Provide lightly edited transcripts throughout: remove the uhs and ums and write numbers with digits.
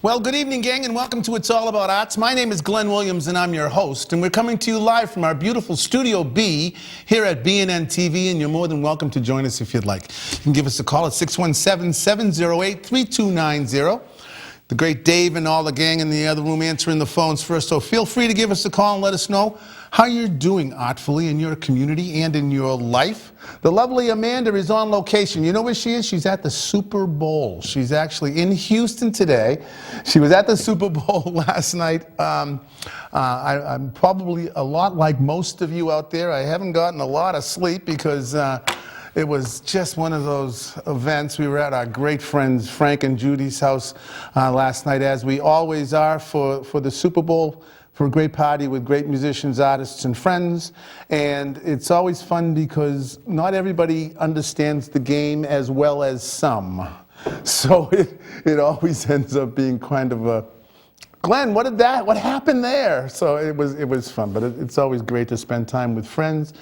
Well, good evening, gang, and welcome to It's All About Arts. My name is Glenn Williams, and I'm your host, and we're coming to you live from our beautiful Studio B here at BNN TV, and you're more than welcome to join us if you'd like. You can give us a call at 617-708-3290. The great Dave and all the gang in the other room answering the phones first, so feel free to give us a call and let us know how you're doing artfully in your community and in your life. The lovely Amanda is on location. You know where she is? She's at the Super Bowl. She's actually in Houston today. She was at the Super Bowl last night. I'm probably a lot like most of you out there. I haven't gotten a lot of sleep because it was just one of those events. We were at our great friends Frank and Judy's house last night, as we always are for the Super Bowl, for a great party with great musicians, artists, and friends. And it's always fun because not everybody understands the game as well as some. So it always ends up being kind of a, Glenn, what happened there? So it was fun, but it's always great to spend time with friends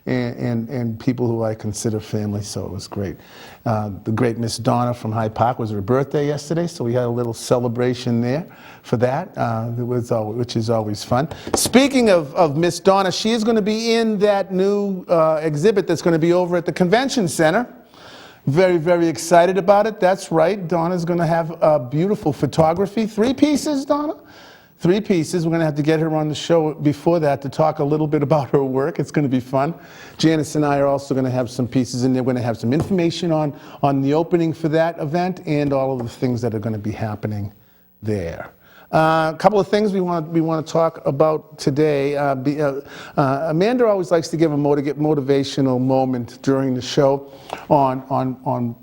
and people who I consider family, so it was great. The great Miss Donna from Hyde Park was her birthday yesterday, so we had a little celebration there for that, which is always fun. Speaking of Miss Donna, she is going to be in that new exhibit that's going to be over at the Convention Center. Very, very excited about it. That's right, Donna's going to have beautiful photography. 3 pieces, Donna? 3 pieces. We're going to have to get her on the show before that to talk a little bit about her work. It's going to be fun. Janice and I are also going to have some pieces in there. We're going to have some information on the opening for that event and all of the things that are going to be happening there. A couple of things we want to talk about today. Amanda always likes to give a motivational moment during the show on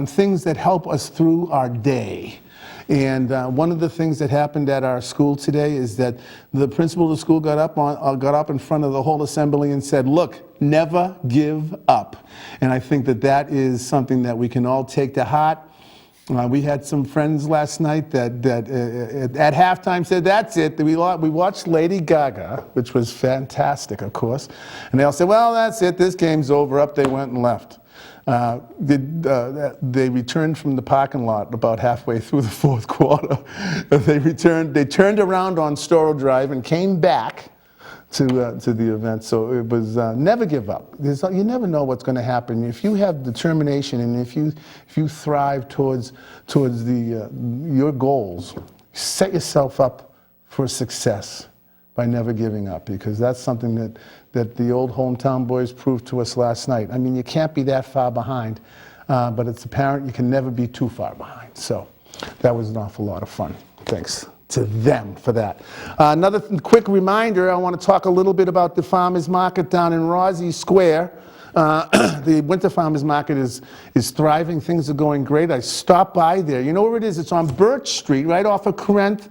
things that help us through our day. And one of the things that happened at our school today is that the principal of the school got up in front of the whole assembly and said, "Look, never give up." And I think that is something that we can all take to heart. We had some friends last night that at halftime said, "That's it." We watched Lady Gaga, which was fantastic, of course. And they all said, "Well, that's it. This game's over." Up they went and left. They returned from the parking lot about halfway through the 4th quarter. They turned around on Storrow Drive and came back to the event. So it was never give up. You never know what's going to happen. If you have determination and if you thrive towards your goals, set yourself up for success by never giving up, because that's something that the old hometown boys proved to us last night. I mean, you can't be that far behind, but it's apparent you can never be too far behind. So that was an awful lot of fun. Thanks to them for that. Another quick reminder, I want to talk a little bit about the Farmers Market down in Rossi Square. The Winter Farmers Market is thriving. Things are going great. I stopped by there. You know where it is? It's on Birch Street, right off of Corinth.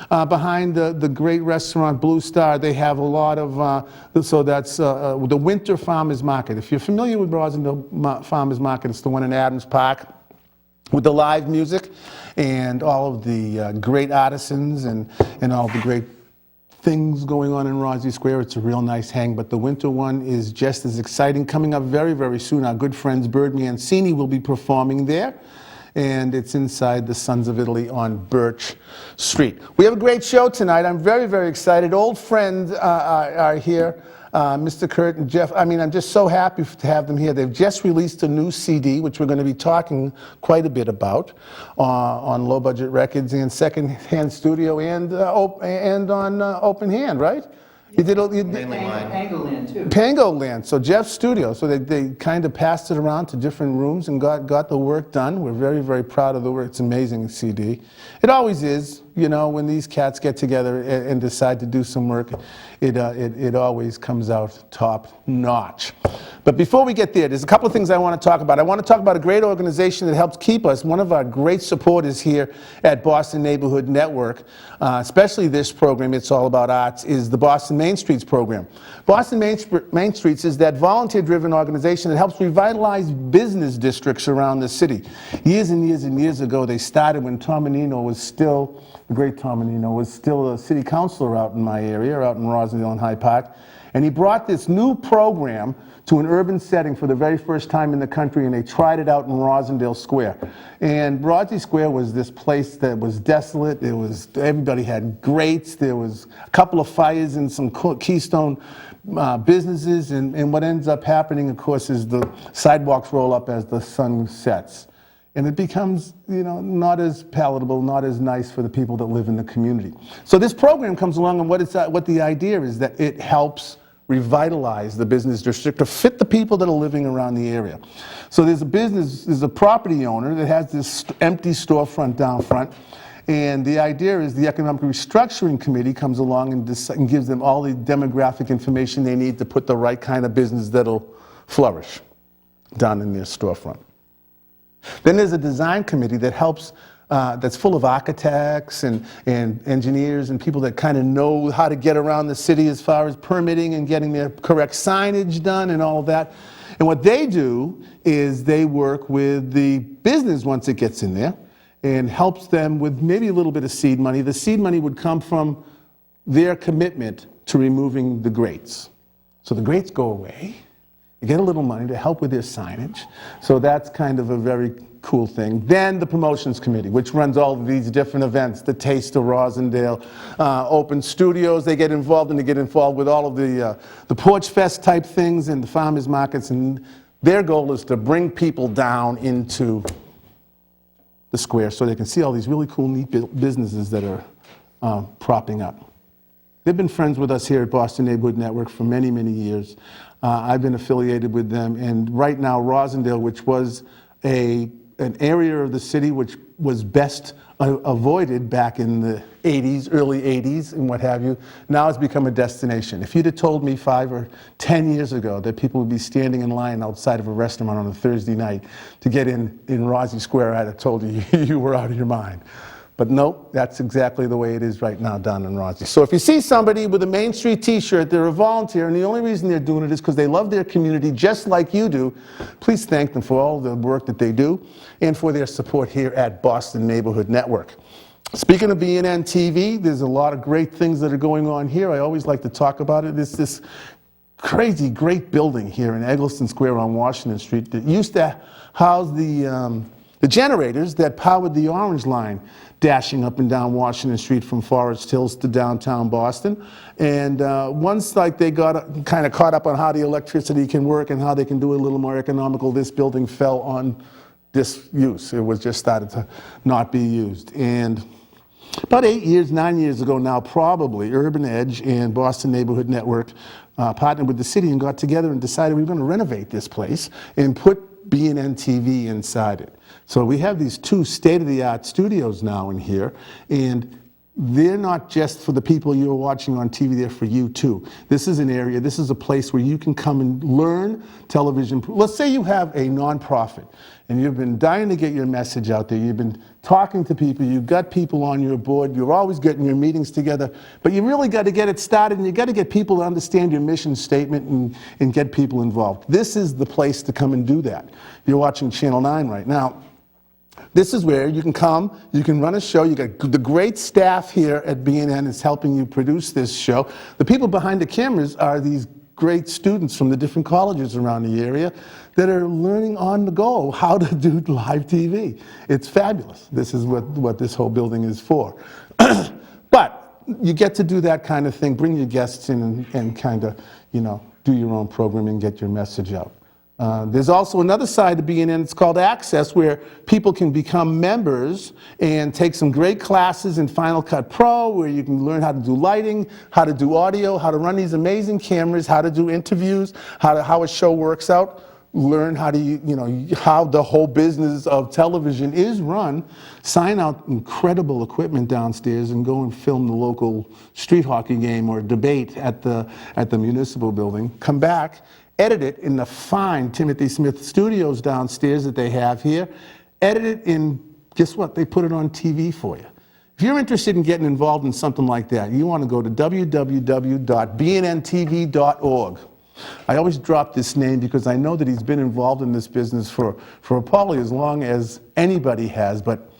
Behind the great restaurant Blue Star. They have a lot of, so that's the Winter Farmers Market. If you're familiar with Rosendale Farmers Market, it's the one in Adams Park with the live music and all of the great artisans and all the great things going on in Rossi Square. It's a real nice hang, but the winter one is just as exciting. Coming up very, very soon, our good friends Bird Mancini will be performing there. And it's inside the Sons of Italy on Birch Street. We have a great show tonight. I'm very, very excited. Old friends are here, Mr. CURT and Jeff. I mean, I'm just so happy to have them here. They've just released a new CD, which we're going to be talking quite a bit about on Low Budget Records and Secondhand Studio and on Open Hand, right? You did PANGO Land too. PANGO Land, so Jeff's studio. So they kind of passed it around to different rooms and got the work done. We're very, very proud of the work. It's an amazing CD. It always is, you know, when these cats get together and decide to do some work, it always comes out top notch. But before we get there, there's a couple of things I want to talk about. I want to talk about a great organization that helps keep us. One of our great supporters here at Boston Neighborhood Network, especially this program, It's All About Arts, is the Boston Main Streets program. Boston Main Streets is that volunteer-driven organization that helps revitalize business districts around the city. Years and years and years ago, they started when Tom Menino was still, the great Tom Menino, was still a city councilor out in my area, out in Rosendale and Hyde Park. And he brought this new program to an urban setting for the very first time in the country, and they tried it out in Rosendale Square. And Broadsea Square was this place that was desolate. Everybody had grates. There was a couple of fires in some keystone businesses, and what ends up happening, of course, is the sidewalks roll up as the sun sets. And it becomes, not as palatable, not as nice for the people that live in the community. So this program comes along, and what the idea is that it helps revitalize the business district to fit the people that are living around the area. So there's a property owner that has this empty storefront down front, and the idea is the Economic Restructuring Committee comes along and gives them all the demographic information they need to put the right kind of business that'll flourish down in their storefront. Then there's a design committee that helps, that's full of architects and engineers and people that kind of know how to get around the city as far as permitting and getting their correct signage done and all of that. And what they do is they work with the business once it gets in there and helps them with maybe a little bit of seed money. The seed money would come from their commitment to removing the grates. So the grates go away. They get a little money to help with their signage. So that's kind of a very cool thing. Then the promotions committee, which runs all of these different events, the Taste of Rosendale, open studios, they get involved with all of the Porch Fest type things and the farmers markets, and their goal is to bring people down into the square so they can see all these really cool, neat businesses that are propping up. They've been friends with us here at Boston Neighborhood Network for many, many years. I've been affiliated with them, and right now Rosendale, which was an area of the city which was best avoided back in the 80s, early 80s and what have you, now has become a destination. If you'd have told me 5 or 10 years ago that people would be standing in line outside of a restaurant on a Thursday night to get in Rosy Square, I'd have told you you were out of your mind. But no, that's exactly the way it is right now down in Rosy. So if you see somebody with a Main Street t-shirt, they're a volunteer, and the only reason they're doing it is because they love their community just like you do, please thank them for all the work that they do and for their support here at Boston Neighborhood Network. Speaking of BNN TV, there's a lot of great things that are going on here. I always like to talk about it. There's this crazy great building here in Eggleston Square on Washington Street that used to house the generators that powered the Orange Line dashing up and down Washington Street from Forest Hills to downtown Boston. And once they got kind of caught up on how the electricity can work and how they can do it a little more economical, this building fell on disuse. It was just started to not be used. And about 9 years ago now, probably, Urban Edge and Boston Neighborhood Network partnered with the city and got together and decided we were going to renovate this place and put BNN TV inside it. So we have these 2 state-of-the-art studios now in here, and they're not just for the people you're watching on TV, they're for you too. This is an area, this is a place where you can come and learn television. Let's say you have a nonprofit and you've been dying to get your message out there. You've been talking to people, you've got people on your board, you're always getting your meetings together, but you really got to get it started and you got to get people to understand your mission statement and get people involved. This is the place to come and do that. You're watching Channel 9 right now. This is where you can come, you can run a show. You got the great staff here at BNN is helping you produce this show. The people behind the cameras are these great students from the different colleges around the area that are learning on the go how to do live TV. It's fabulous. This is what this whole building is for. But you get to do that kind of thing, bring your guests in and kind of, do your own programming, get your message out. There's also another side to BNN, it's called Access, where people can become members and take some great classes in Final Cut Pro, where you can learn how to do lighting, how to do audio, how to run these amazing cameras, how to do interviews, how a show works out, learn how to, how the whole business of television is run, sign out incredible equipment downstairs and go and film the local street hockey game or debate at the municipal building, come back, edit it in the fine Timothy Smith studios downstairs that they have here, edit it, and guess what? They put it on TV for you. If you're interested in getting involved in something like that, you want to go to www.bnntv.org. I always drop this name because I know that he's been involved in this business for probably as long as anybody has, but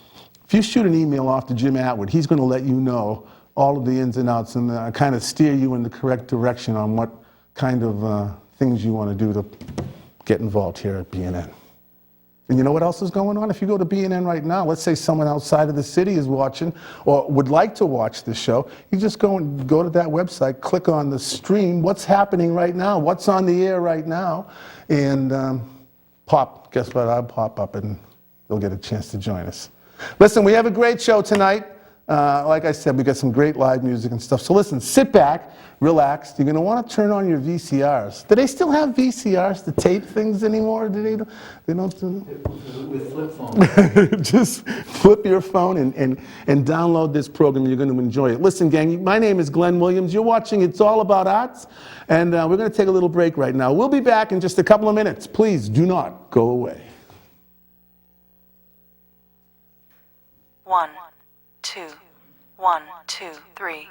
if you shoot an email off to Jim Atwood, he's going to let you know all of the ins and outs and kind of steer you in the correct direction on what kind of things you want to do to get involved here at BNN. And you know what else is going on? If you go to BNN right now, let's say someone outside of the city is watching or would like to watch this show, you just go to that website, click on the stream, what's happening right now, what's on the air right now, and guess what, I'll pop up and you'll get a chance to join us. Listen, we have a great show tonight. Like I said, we got some great live music and stuff. So listen, sit back, relax. You're going to want to turn on your VCRs. Do they still have VCRs to tape things anymore? They don't do With flip phones. Just flip your phone and download this program. You're going to enjoy it. Listen, gang, my name is Glenn Williams. You're watching It's All About Arts, and we're going to take a little break right now. We'll be back in just a couple of minutes. Please do not go away. 1, 2, 1, 2, 3.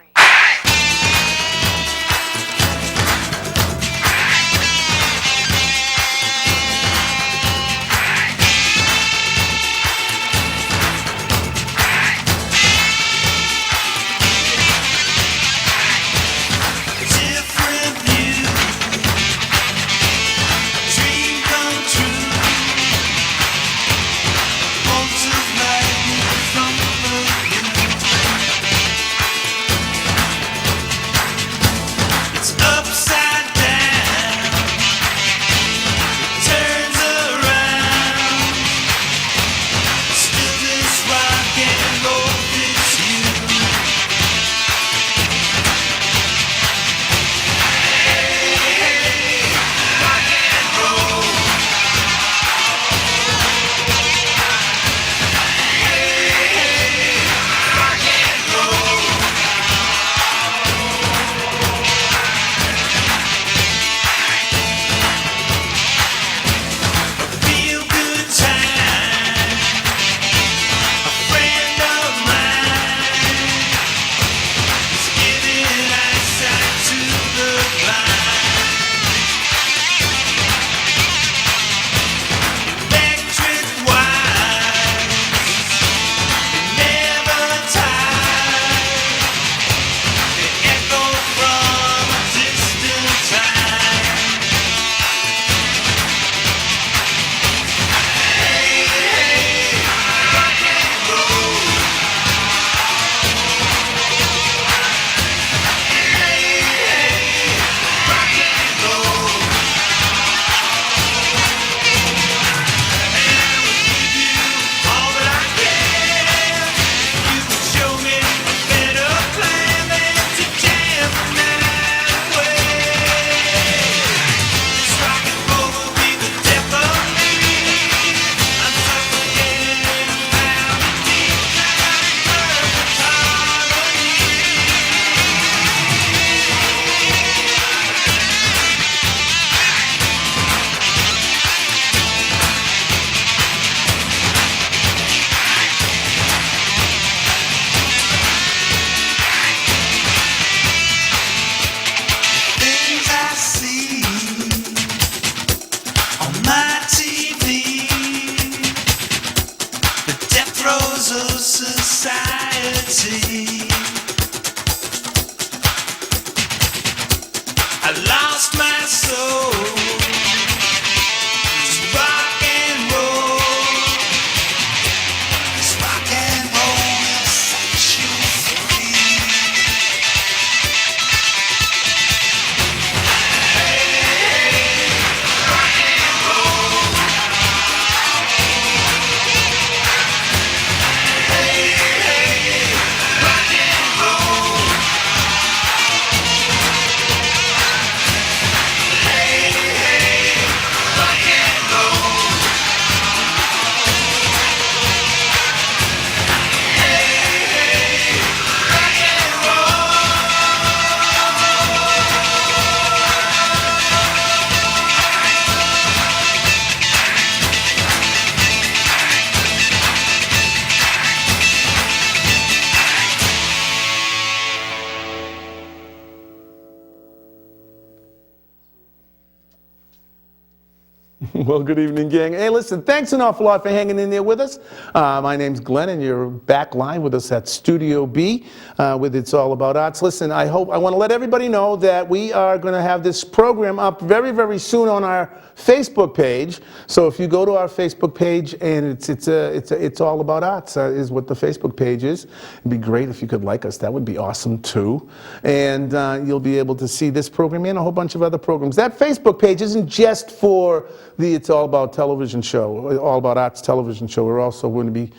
Well, good evening, gang. Hey, listen, thanks an awful lot for hanging in there with us. My name's Glenn, and you're back live with us at Studio B with It's All About Arts. Listen, I want to let everybody know that we are going to have this program up very, very soon on our Facebook page. So if you go to our Facebook page, and it's All About Arts is what the Facebook page is. It'd be great if you could like us. That would be awesome too. And you'll be able to see this program and a whole bunch of other programs. That Facebook page isn't just for the It's All About television show, All About Arts television show. We're also going to be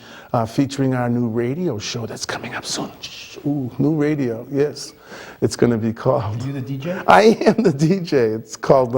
featuring our new radio show that's coming up soon. Ooh, new radio, yes. It's going to be called... Are you the DJ? I am the DJ. It's called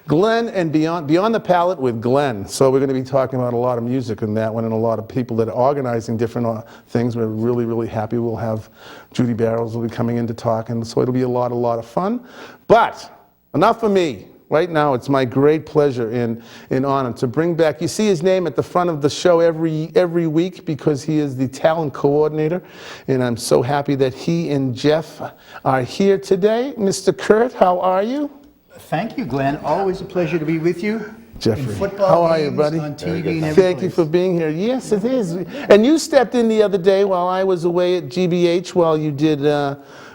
Glenn and Beyond the Palette with Glenn. So we're going to be talking about a lot of music in that one and a lot of people that are organizing different things. We're really, really happy. We'll have Judy Barrows will be coming in to talk, and so it'll be a lot of fun. But enough of me. Right now, it's my great pleasure and honor to bring back, you see his name at the front of the show every week because he is the talent coordinator, and I'm so happy that he and Jeff are here today. Mr. Kurt, how are you? Thank you, Glenn. Always a pleasure to be with you. Jeffrey, in football how are you, games, buddy? on TV and every Thank you place. for being here. Yes, it is. And you stepped in the other day while I was away at GBH while you did,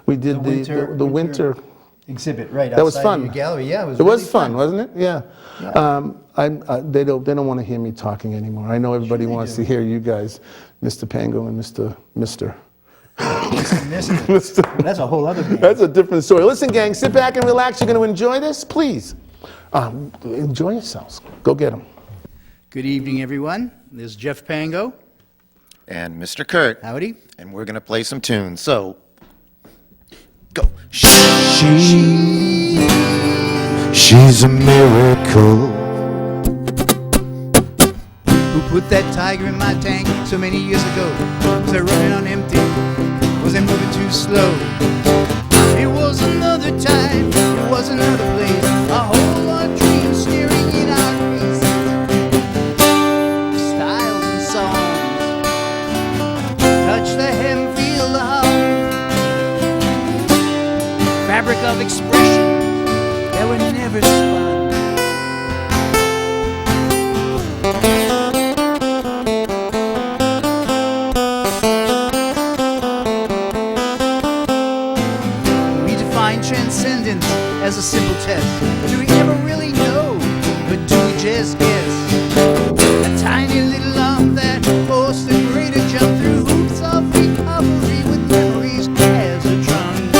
we did the winter exhibit, right? That was outside fun. Your gallery, yeah, It was fun, wasn't it? Yeah. Yeah. They don't want to hear me talking anymore. I know everybody wants to hear you guys, Mr. Pango and Mr. Mister. Mr. That's a whole other game. That's a different story. Listen, gang, sit back and relax. You're going to enjoy this, please. Enjoy yourselves. Go get them. Good evening, everyone. This is Jeff Pango. And Mr. Kurt. Howdy. And we're going to play some tunes. So, go. She's a miracle. Who put that tiger in my tank so many years ago? Was I running on empty? Was I moving too slow? It was another time, it was another place. A whole lot of dreams staring in our faces. Styles and songs touch the hem, feel the hum. Fabric of expression that were never spun. Transcendence as a simple test. Do we ever really know, or do we just guess? A tiny little lump that forced the greater jump through hoops of recovery with memories as a trunk. A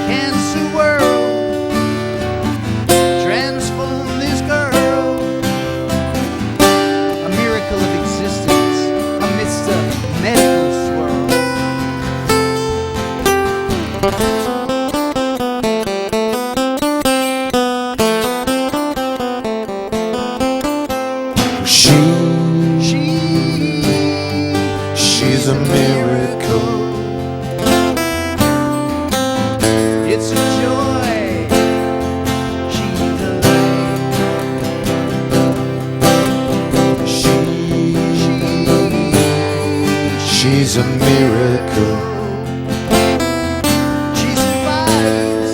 cancer world transformed this girl. A miracle of existence amidst the medical swirl. She's a miracle. It's a joy. She's a light. She's a miracle. She survives.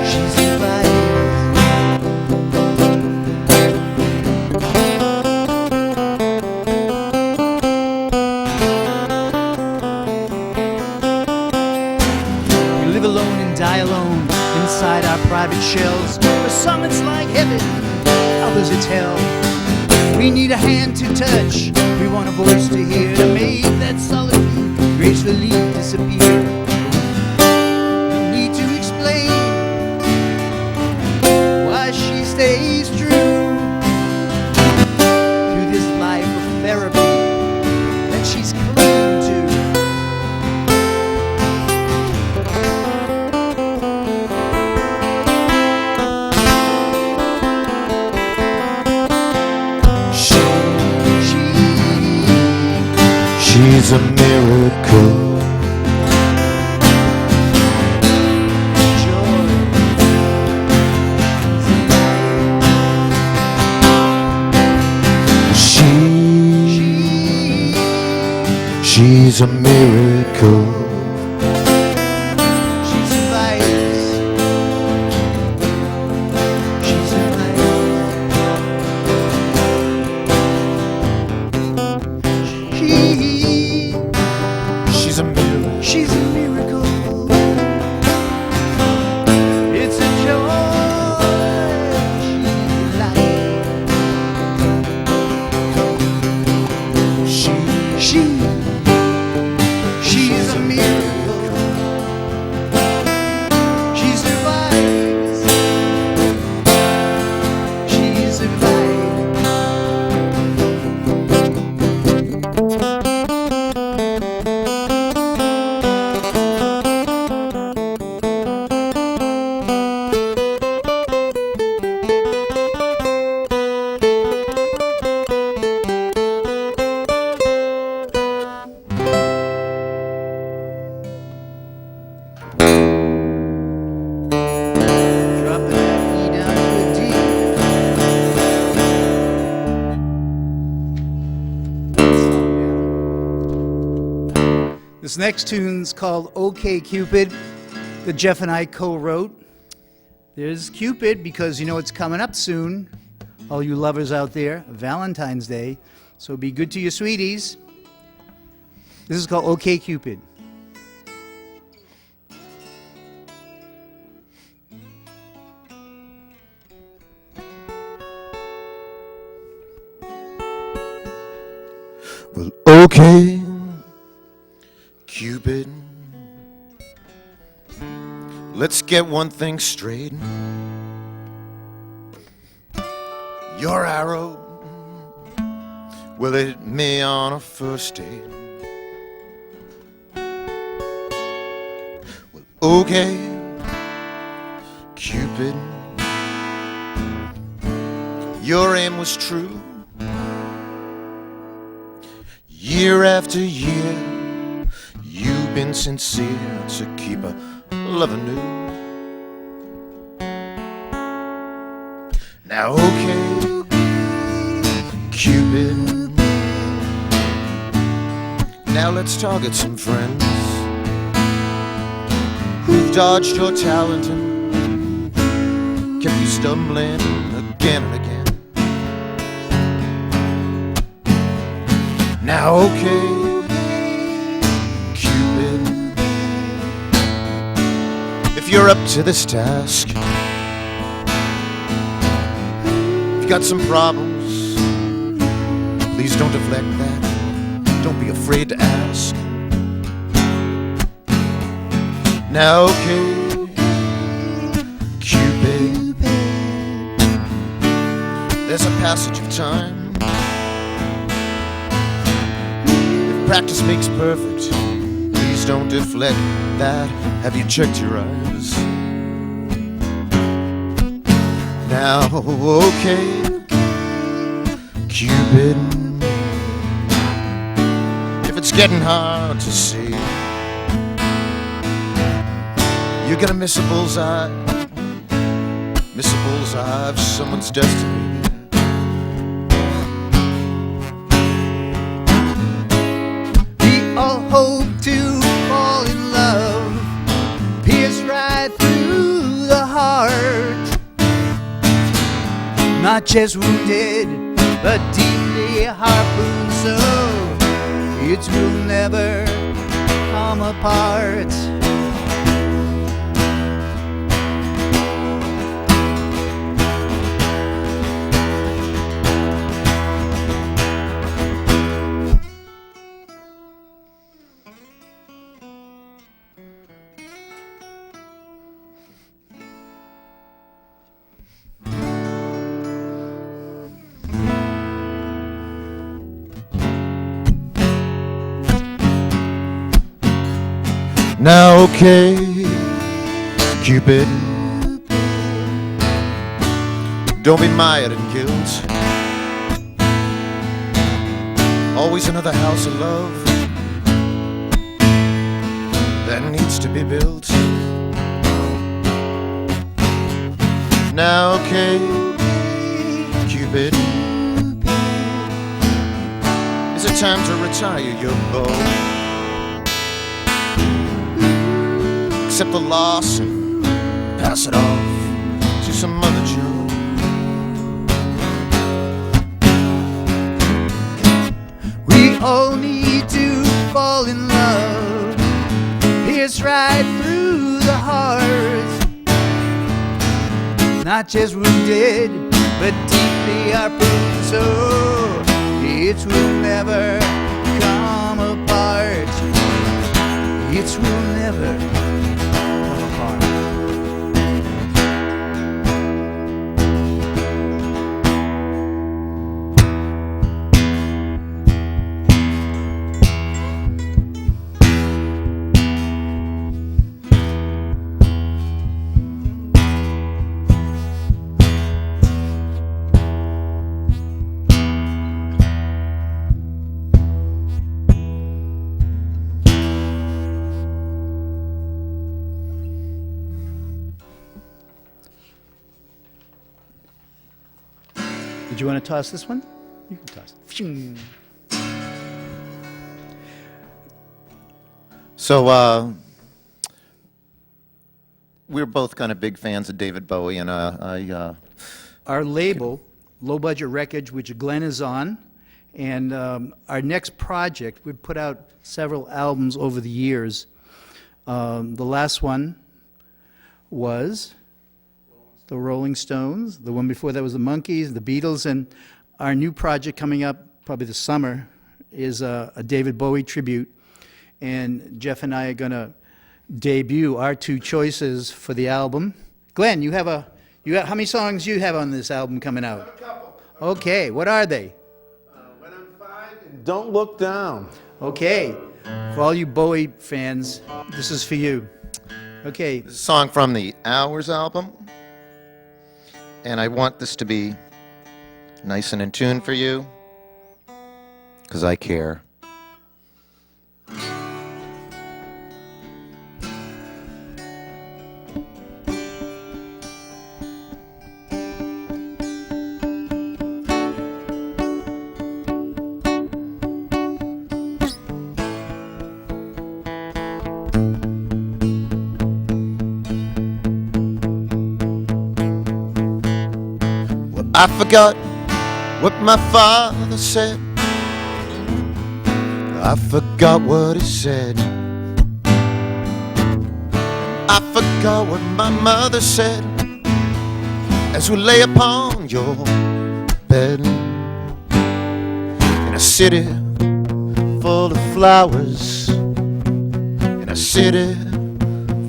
She survives. Alone and die alone inside our private shells. For some it's like heaven, others it's hell. We need a hand to touch, we want a voice to hear, to make that solitude gracefully disappear. No need to explain why she stays true through this life of therapy that she's clinging to. She's a miracle. She's a miracle. She survives. She survives. This next tune's called OK Cupid, that Jeff and I co-wrote. There's Cupid because you know it's coming up soon. All you lovers out there, Valentine's Day. So be good to your sweeties. This is called OK Cupid. Well, okay, Cupid, let's get one thing straight. Your arrow will hit me on a first date. Well, okay, Cupid, your aim was true. Year after year, you've been sincere to keep a loving new. Now, okay, Cupid, now let's target some friends who've dodged your talent and kept you stumbling again and again. Now, okay, Cupid, if you're up to this task, if you got some problems, please don't deflect that. Don't be afraid to ask. Now, okay, Cupid, there's a passage of time. Practice makes perfect. Please don't deflect that. Have you checked your eyes? Now, okay, Cupid, if it's getting hard to see, you're gonna miss a bullseye. Miss a bullseye of someone's destiny. All hope to fall in love pierce right through the heart. Not just wounded, but deeply harpooned, so it will never come apart. Now, okay, Cupid, don't be mired in guilt. Always another house of love that needs to be built. Now, okay, Cupid, is it time to retire your bow? Accept the loss and pass it off to some other Joe. We all need to fall in love, pierce right through the heart. Not just wounded, but deeply harpooned, so it will never come apart. It will never come apart. Did you want to toss this one? You can toss it. Phew. So, we're both kind of big fans of David Bowie, and Our label, Low Budget Records, which Glenn is on, and our next project, we've put out several albums over the years. The last one was the Rolling Stones. The one before that was the Monkees, the Beatles, and our new project coming up, probably this summer, is a David Bowie tribute. And Jeff and I are going to debut our two choices for the album. Glenn, how many songs do you have on this album coming out? A couple. Okay, what are they? When I'm 5 and Don't Look Down. Okay, for all you Bowie fans, this is for you. Okay, this is a song from the Hours album, and I want this to be nice and in tune for you, because I care. I forgot what my father said. I forgot what he said. I forgot what my mother said as we lay upon your bed in a city full of flowers, in a city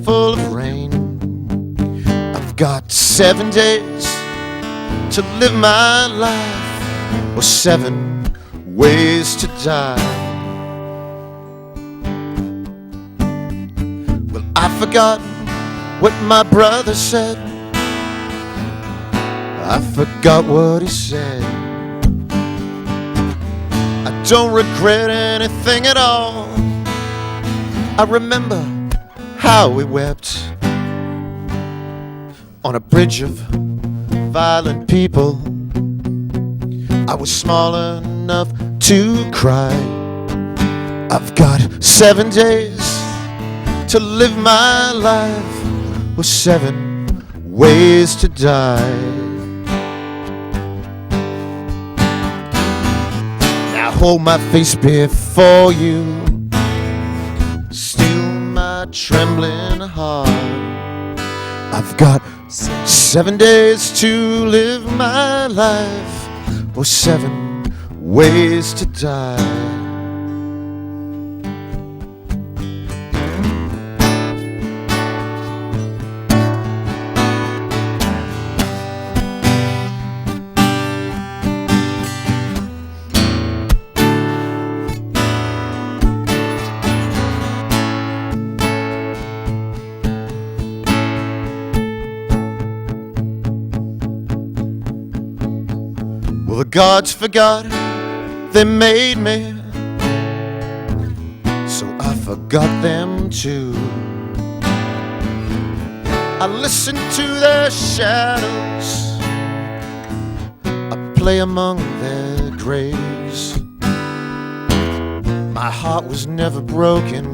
full of rain. I've got 7 days to live my life, or 7 ways to die. Well, I forgot what my brother said. I forgot what he said. I don't regret anything at all. I remember how we wept on a bridge of violent people. I was small enough to cry. I've got 7 days to live my life, with 7 ways to die. Now hold my face before you, still my trembling heart. I've got 7 days to live my life, or 7 ways to die. Well, the gods forgot they made me, so I forgot them too. I listen to their shadows, I play among their graves. My heart was never broken,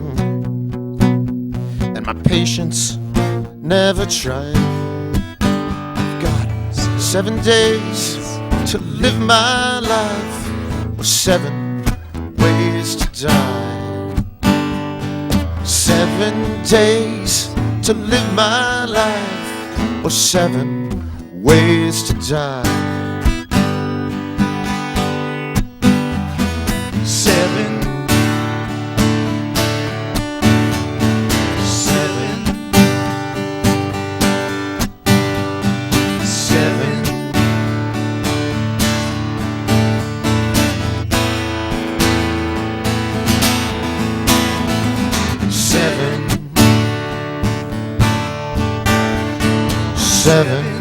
and my patience never tried. I've got 7 days to live my life, or 7 ways to die. 7 days to live my life, or 7 ways to die. 7 7 7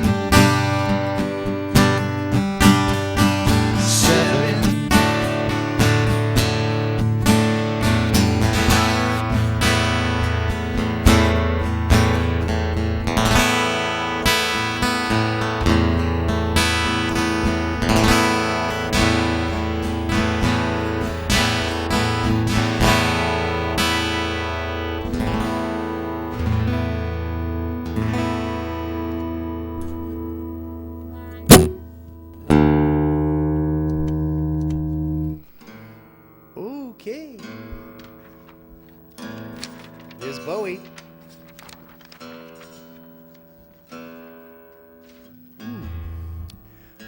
Bowie.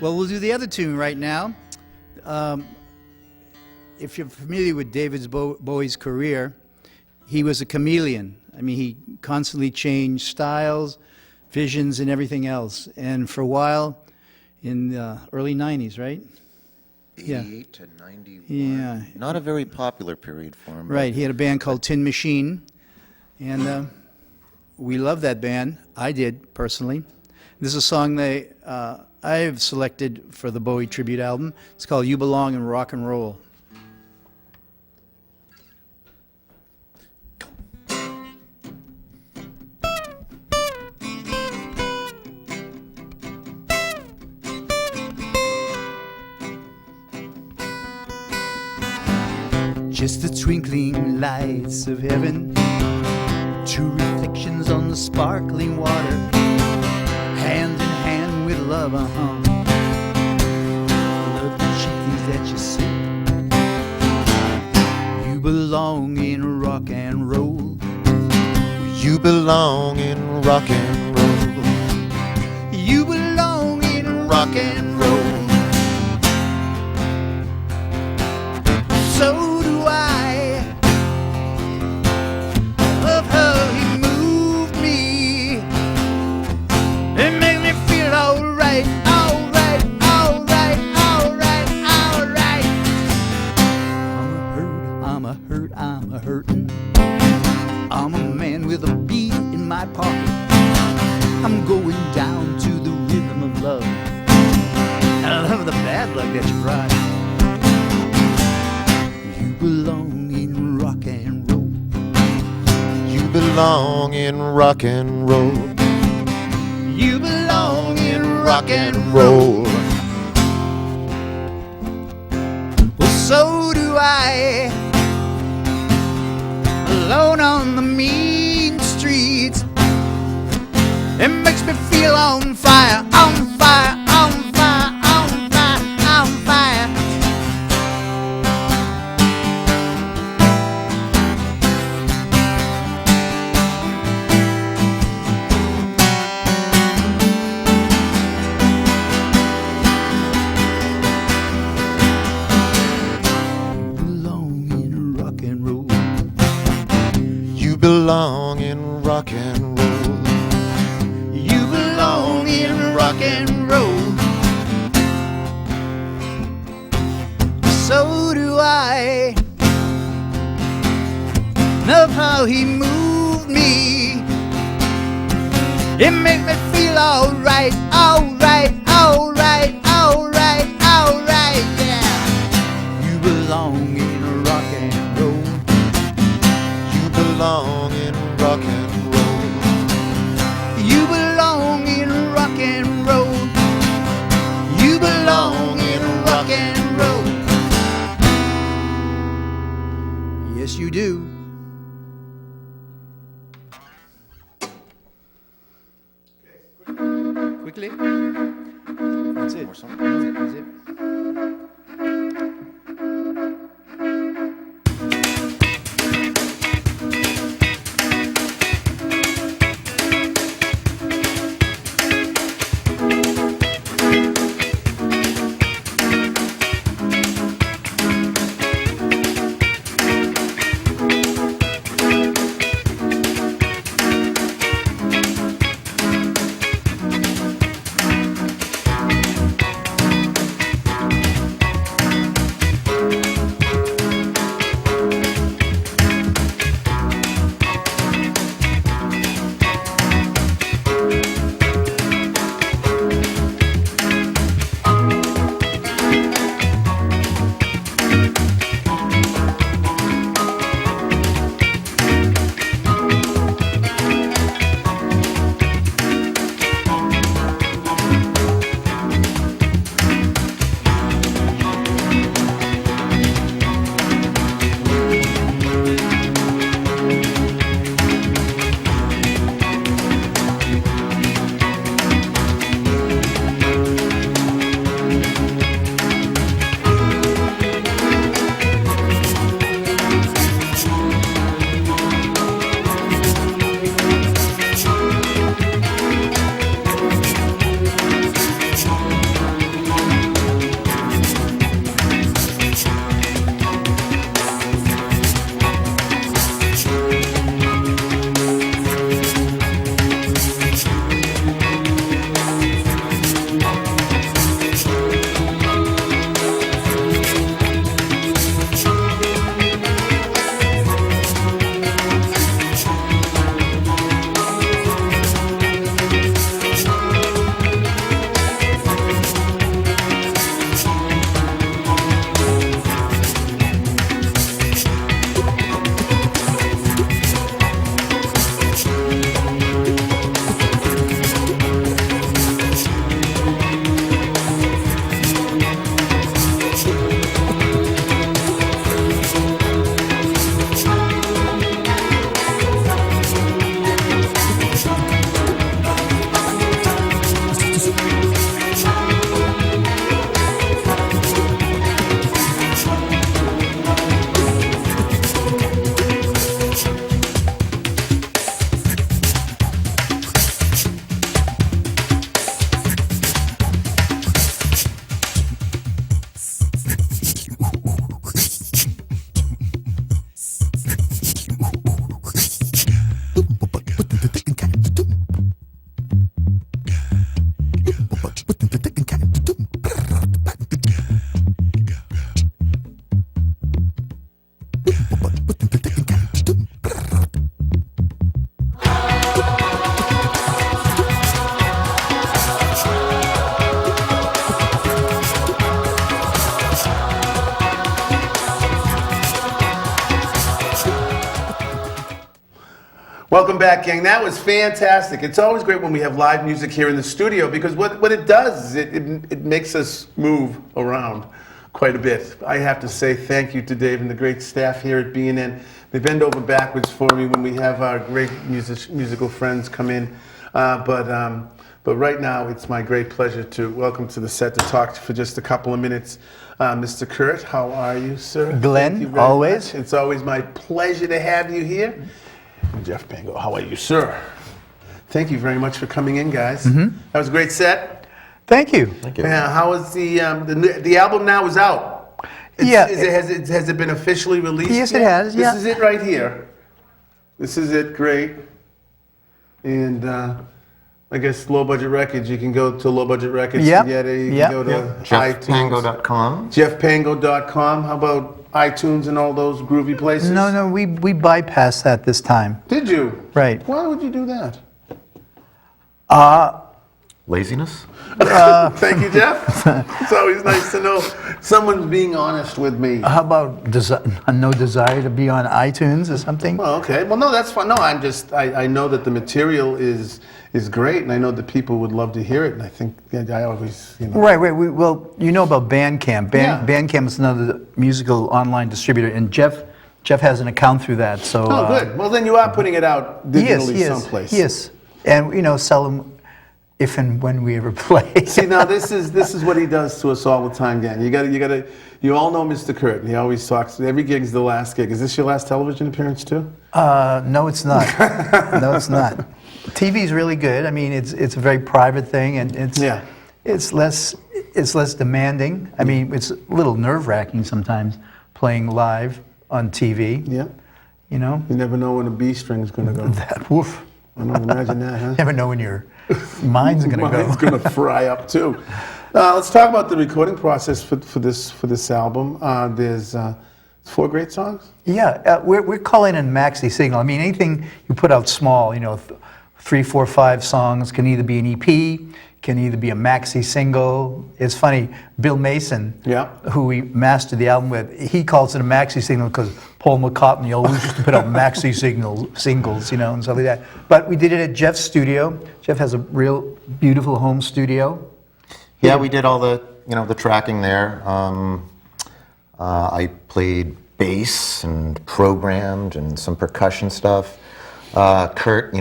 Well, we'll do the other tune right now. If you're familiar with David Bowie's career, he was a chameleon. I mean, he constantly changed styles, visions, and everything else. And for a while, in the early 90s, right? 88 to 91. Yeah. Not a very popular period for him. Right. He had a band called Tin Machine, and we loved that band. I did, personally. This is a song I've selected for the Bowie tribute album. It's called You Belong in Rock and Roll. Just the twinkling lights of heaven, two reflections on the sparkling water, hand in hand with love, love the things that you see. You belong in rock and roll. You belong in rock and roll. You belong in rock and roll. So do I. Love how he moved me. It made me feel alright, alright, alright, alright, alright. I'm a hurtin'. I'm a man with a beat in my pocket. I'm going down to the rhythm of love. I love the bad luck that you brought. You belong in rock and roll. You belong in rock and roll. You belong in rock and roll. Well, so do I. Alone on the mean streets, it makes me feel on fire, on fire, on fire, on fire, on fire. You belong in rock and roll. You belong in rock and roll. So do I. Love how he moved me. It made me feel alright, alright, alright, alright, alright, yeah. You belong in rock and roll. You belong in rock and roll. You belong in rock and roll. You belong in rock and roll. Yes, you do. Quickly. That's it. That's it. Welcome back, gang. That was fantastic. It's always great when we have live music here in the studio because what it does is it makes us move around quite a bit. I have to say thank you to Dave and the great staff here at B&N. They bend over backwards for me when we have our great musical friends come in. But right now, it's my great pleasure to welcome to the set to talk for just a couple of minutes, Mr. CURT. How are you, sir? Glenn, Thank you very always. much. It's always my pleasure to have you here. And Jeff PANGO, how are you, sir? Thank you very much for coming in, guys. That was a great set. Thank you. Thank you. Yeah, how is the album now is out? Yeah. Has it been officially released? Yes, yet? it has, yeah. This is it right here. This is it, great. And I guess Low Budget Records, you can go to Low Budget Records Yep. to get it. You Yep. can go to iTunes. JeffPango.com. JeffPango.com. How about iTunes and all those groovy places? No, we bypassed that this time. Did you? Right. Why would you do that? Laziness? Thank you, Jeff. It's always nice to know someone's being honest with me. How about no desire to be on iTunes or something? Oh, okay. Well, no, that's fine. No, I know that the material is great, and I know that people would love to hear it, and I think I always, Right. Well, you know about Bandcamp. Yeah. Bandcamp is another musical online distributor, and Jeff has an account through that. So. Oh, good. Well, then you are putting it out digitally someplace. Yes. And sell them if and when we ever play. See, now this is what he does to us all the time, gang. You all know Mr. CURT, and he always talks. Every gig's the last gig. Is this your last television appearance too? No, it's not. No, it's not. TV's really good. I mean, it's a very private thing, and it's less demanding. I mean, it's a little nerve-wracking sometimes playing live on TV. Yeah. You know. You never know when a B string's going to go. That woof. I know. Imagine that, huh? Never know when your mind's going to go. Mine's going to fry up too. Let's talk about the recording process for this album. There's 4 great songs. Yeah, we're calling it maxi single. I mean, anything you put out small, 3, 4, 5 songs can either be an EP, can either be a maxi single. It's funny, Bill Mason, who we mastered the album with, he calls it a maxi single because Paul McCartney always used to put out maxi singles, and stuff like that. But we did it at Jeff's studio. Jeff has a real beautiful home studio. Yeah, we did all the tracking there. I played bass and programmed and some percussion stuff. CURT,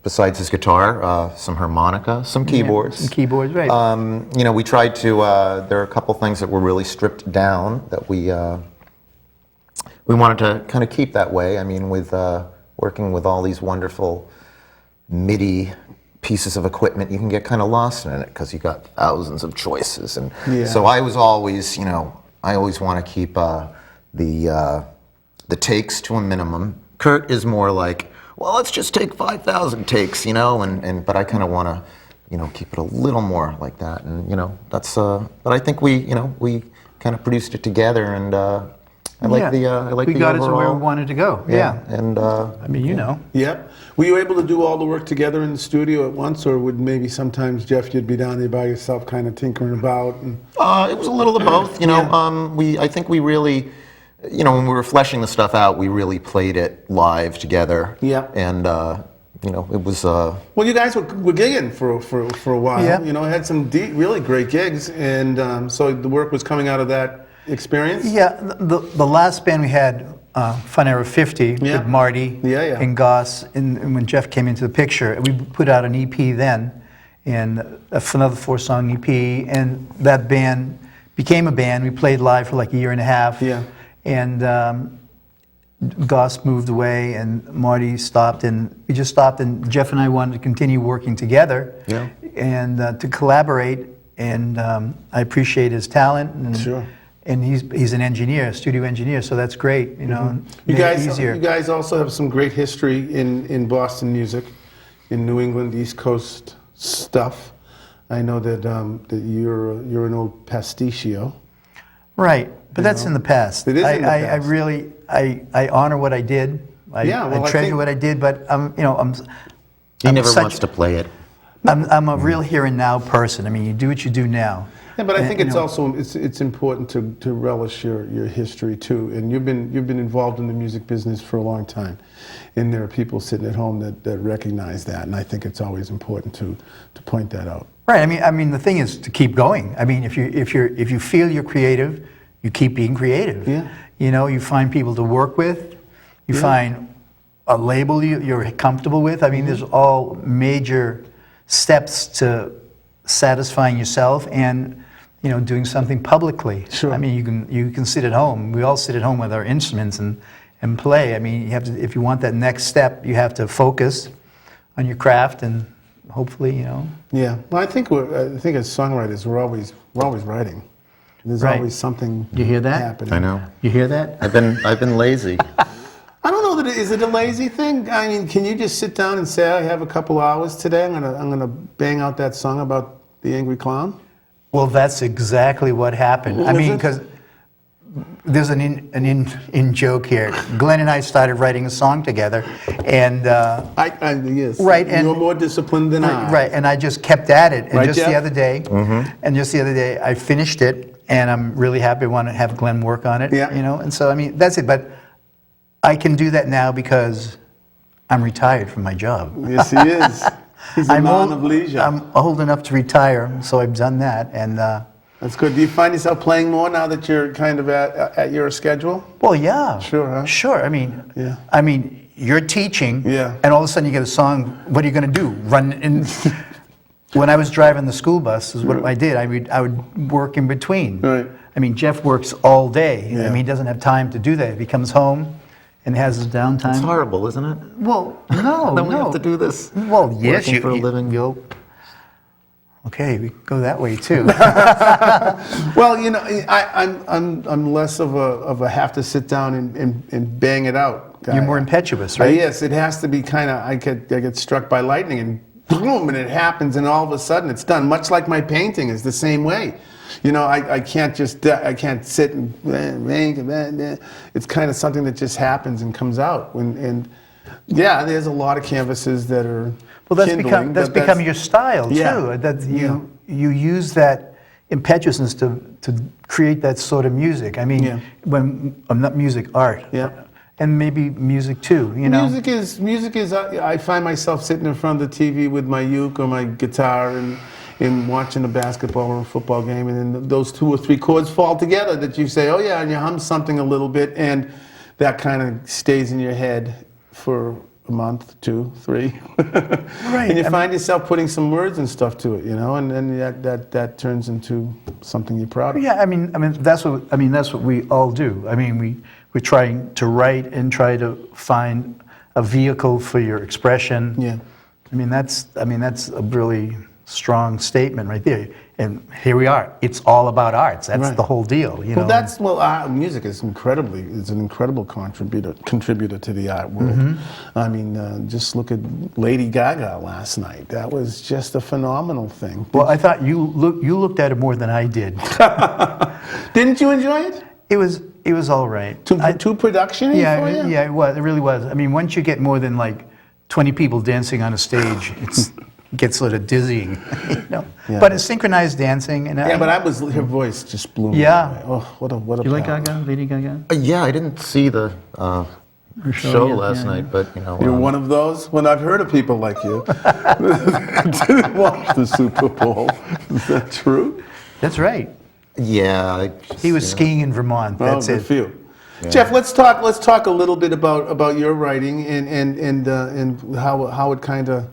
besides his guitar, some harmonica, some keyboards. Some keyboards, right. We tried to, there are a couple things that were really stripped down that we wanted to kind of keep that way. I mean, with working with all these wonderful MIDI pieces of equipment, you can get kind of lost in it because you got thousands of choices. And so I was always, I always want to keep the takes to a minimum. CURT is more like, well, let's just take 5,000 takes, but I kind of want to, keep it a little more like that. And, that's, but I think we kind of produced it together, and I like the overall. We got it to where we wanted to go. Yeah. And I mean, Yep. Were you able to do all the work together in the studio at once, or would maybe sometimes, Jeff, you'd be down there by yourself kind of tinkering about? And... it was a little of both, I think we really, when we were fleshing the stuff out, we really played it live together. Yeah. And, it was... Well, you guys were gigging for a while. Yeah. Had some really great gigs, and so the work was coming out of that experience? Yeah, the last band we had, Fun Era 50, with Marty and Goss, and when Jeff came into the picture, we put out an EP then, and another 4-song EP, and that band became a band. We played live for like a year and a half, and Goss moved away, and Marty stopped, and we just stopped, and Jeff and I wanted to continue working together, and to collaborate, and I appreciate his talent, and and he's an engineer, a studio engineer, so that's great, You guys also have some great history in Boston music, in New England, East Coast stuff. I know that you're an old pasticcio. Right, but that's in the past. It is in the past. I really honor what I did. I treasure what I did, but he never wants to play it. I'm a real here and now person. I mean, you do what you do now. Yeah, but I think you it's know, also it's important to relish your history too. And you've been involved in the music business for a long time, and there are people sitting at home that recognize that. And I think it's always important to point that out. Right. I mean, the thing is to keep going. I mean, if you feel you're creative, you keep being creative. Yeah. You know, you find people to work with. You find a label you're comfortable with. I mean, there's all major steps to satisfying yourself and, you know, doing something publicly. Sure. I mean, you can sit at home. We all sit at home with our instruments and play. I mean, you have to, if you want that next step, you have to focus on your craft and hopefully, you know. Yeah. Well, I think as songwriters, we're always writing. There's Right. always something You hear that? happening. I know. You hear that? I've been lazy. I don't know is it a lazy thing? I mean, can you just sit down and say, I have a couple hours today, I'm gonna bang out that song about the angry clown? Well, that's exactly what happened. What I was mean, it? because there's an in joke here. Glenn and I started writing a song together, and Yes. Right, and- you're more disciplined than I. right, and I just kept at it. And Right, just the Jeff? other day, I finished it, and I'm really happy. I want to have Glenn work on it. Yeah. You know, and so I mean, that's it. But I can do that now because I'm retired from my job. Yes, he is. He's a man of leisure. I'm old enough to retire, so I've done that, and. That's good. Do you find yourself playing more now that you're kind of at your schedule? Well, yeah. Sure, huh? Sure. I mean, Yeah. You're teaching, Yeah. and all of a sudden you get a song. What are you going to do? Run in? When I was driving the school bus, is what I did. I would work in between. Right. I mean, Jeff works all day. Yeah. I mean, he doesn't have time to do that. If he comes home and has his downtime. It's horrible, isn't it? Well, no, Then we no. have to do this. Well, yes, Working for a living. You'll. Okay, we go that way too. Well, you know, I'm less of a have to sit down and bang it out guy. You're more impetuous, right? Yes, it has to be kind of. I get struck by lightning and boom, and it happens, and all of a sudden it's done. Much like my painting is the same way. You know, I can't sit and it's kind of something that just happens and comes out. And yeah, there's a lot of canvases that are. Well, that's kindling, become but become your style too. Yeah. That you use that impetuousness to create that sort of music. I mean, Yeah. when not music, art. Yeah. And maybe music too. You know. Music is. I find myself sitting in front of the TV with my uke or my guitar and watching a basketball or a football game, and then those 2 or 3 chords fall together that you say, oh yeah, and you hum something a little bit, and that kind of stays in your head for a month, 2, 3. Right. And you find yourself putting some words and stuff to it, you know, and then that turns into something you're proud of. Yeah, I mean that's what we all do. I mean, we're trying to write and try to find a vehicle for your expression. Yeah. I mean that's a really strong statement right there. And here we are. It's all about arts. That's Right. the whole deal. You know. Music is an incredible contributor to the art world. I mean, just look at Lady Gaga last night. That was just a phenomenal thing. Well, I thought you looked at it more than I did. Didn't you enjoy it? It was all right. Too production-y for you? Yeah, it was. It really was. I mean, once you get more than like 20 people dancing on a stage, it gets sort of dizzying, you know. Yeah. But it's synchronized dancing, and Yeah, but her voice just blew me Yeah. away. Oh, what a you like power. Gaga, Lady Gaga? Yeah, I didn't see the show yeah, last yeah, night, but you know. You're one of those? Well, I've heard of people like you. Didn't watch the Super Bowl. Is that true? That's right. Yeah. He was skiing in Vermont. That's good it. for you. Jeff, let's talk a little bit about your writing and how it kind of.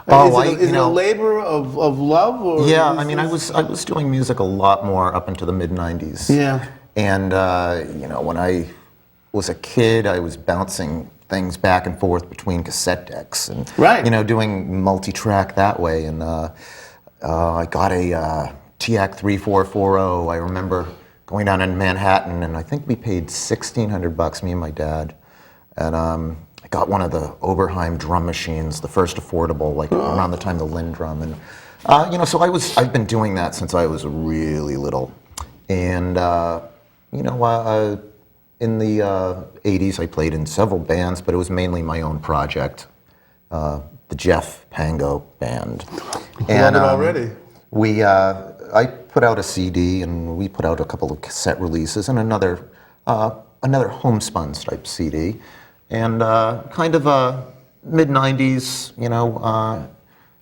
Is it a labor of love or? Yeah, I mean, I was doing music a lot more up into the mid '90s. Yeah. And you know, when I was a kid, I was bouncing things back and forth between cassette decks and Right. you know, doing multi-track that way. And I got a TAC 3440. I remember going down in Manhattan, and I think we paid $1,600, me and my dad. And I got one of the Oberheim drum machines, the first affordable, like around the time the Lindrum. And you know, so I've been doing that since I was really little. And you know, in the 80s, I played in several bands, but it was mainly my own project, the GEOFF PANGO band. Love it already. We I put out a CD, and we put out a couple of cassette releases, and another homespun type CD, and kind of mid-90s,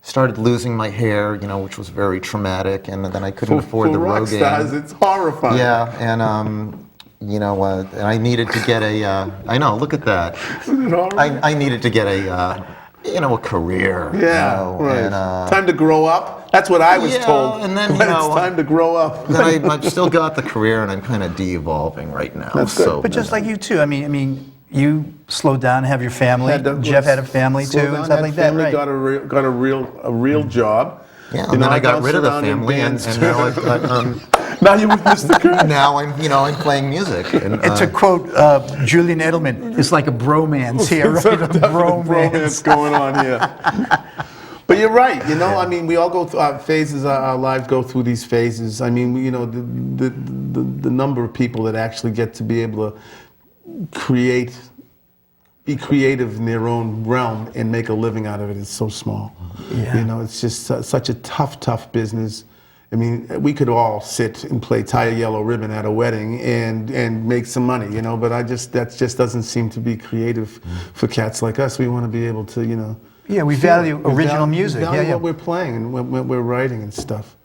started losing my hair, which was very traumatic, and then I couldn't afford the rock Rogaine. stars, it's horrifying. Yeah, and and I needed to get a. I know, look at that. Isn't it horrible? I needed to get a career. Yeah, right. And, time to grow up. That's what I was told. And then When it's time to grow up. then I've still got the career, and I'm kind of de-evolving right now. That's good. But just like you too, I mean, you slowed down, have your family. Jeff had a family too, and stuff like that, family, right? got a real job. Yeah, and then I got rid of the don't sit down in family, and bands. now Now you're with Mr. Kurt. now I'm playing music. And, And to quote Julian Edelman, it's like a bromance here, right? A Bromance going on here. But you're right. I mean, we all go through phases. Our lives go through these phases. I mean, the number of people that actually get to be able to be creative in their own realm and make a living out of it is so small. Yeah. It's just such a tough business. I mean, we could all sit and play tie a yellow ribbon at a wedding and make some money, but that just doesn't seem to be creative for cats like us. We want to be able to, Yeah, we value original music. We value Yeah. what we're playing and what we're writing and stuff.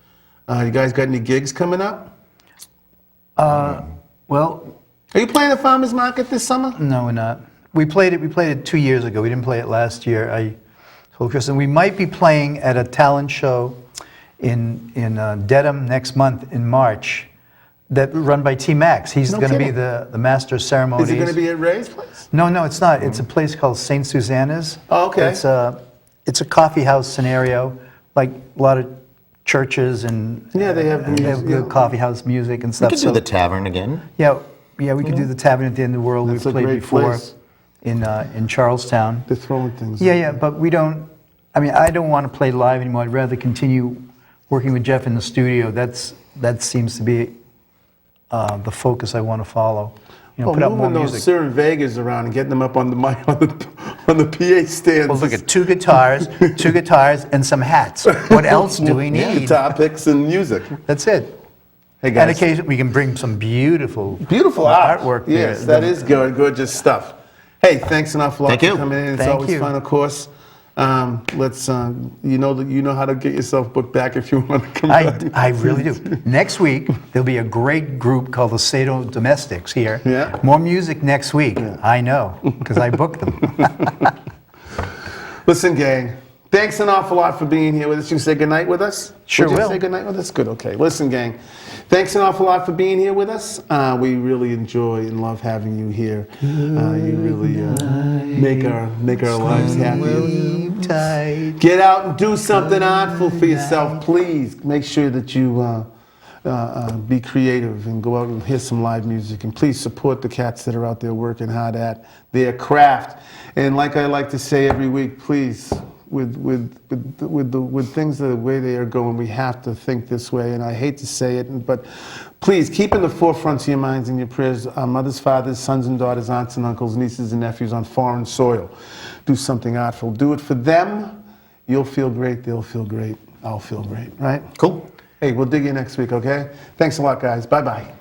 You guys got any gigs coming up? Well, Are you playing the farmers market this summer? no, we're not. We played it 2 years ago. We didn't play it last year. I told Kristen we might be playing at a talent show in Dedham next month in March, that run by T Max. He's No going to be kidding. the master of ceremonies. Is it going to be at Ray's place? No, it's not. It's a place called St. Susanna's. Oh, okay. It's a coffee house scenario, like a lot of churches and Yeah, they have good coffee house music and we stuff. could do the tavern again. Yeah, we could do the Tavern at the End of the World. That's We a played great before place. in Charlestown. They're throwing things. Yeah, but we don't. I mean, I don't want to play live anymore. I'd rather continue working with Jeff in the studio. That seems to be the focus I want to follow. Put out more moving those music. Sir Vegas around and getting them up on the mic on the PA stands. Well, look at two guitars, and some hats. What else do we need? Topics and music. That's it. Hey And guys, occasionally we can bring some beautiful art. artwork. Yes, there. that is good, gorgeous stuff. Hey, thanks an awful lot Thank for you. coming in. It's Thank always you. fun, of course. Let's you know how to get yourself booked back if you want to come back. I really do. Next week, there'll be a great group called the Sado Domestics here. Yeah. More music next week. I know, because I booked them. Listen, gang. Thanks an awful lot for being here with us. You say goodnight with us? Sure Would you will. say goodnight with us? Good, okay. Listen, gang. Thanks an awful lot for being here with us. We really enjoy and love having you here. You really make our lives happy. Tight. Get out and do something artful for yourself, please. Make sure that you be creative and go out and hear some live music. And please support the cats that are out there working hard at their craft. And like I like to say every week, please, with things the way they are going, we have to think this way. And I hate to say it, but please keep in the forefront of your minds and your prayers our mothers, fathers, sons and daughters, aunts and uncles, nieces and nephews on foreign soil. Do something artful. Do it for them. You'll feel great. They'll feel great. I'll feel great. Right? Cool. Hey, we'll dig you next week, okay? Thanks a lot, guys. Bye-bye.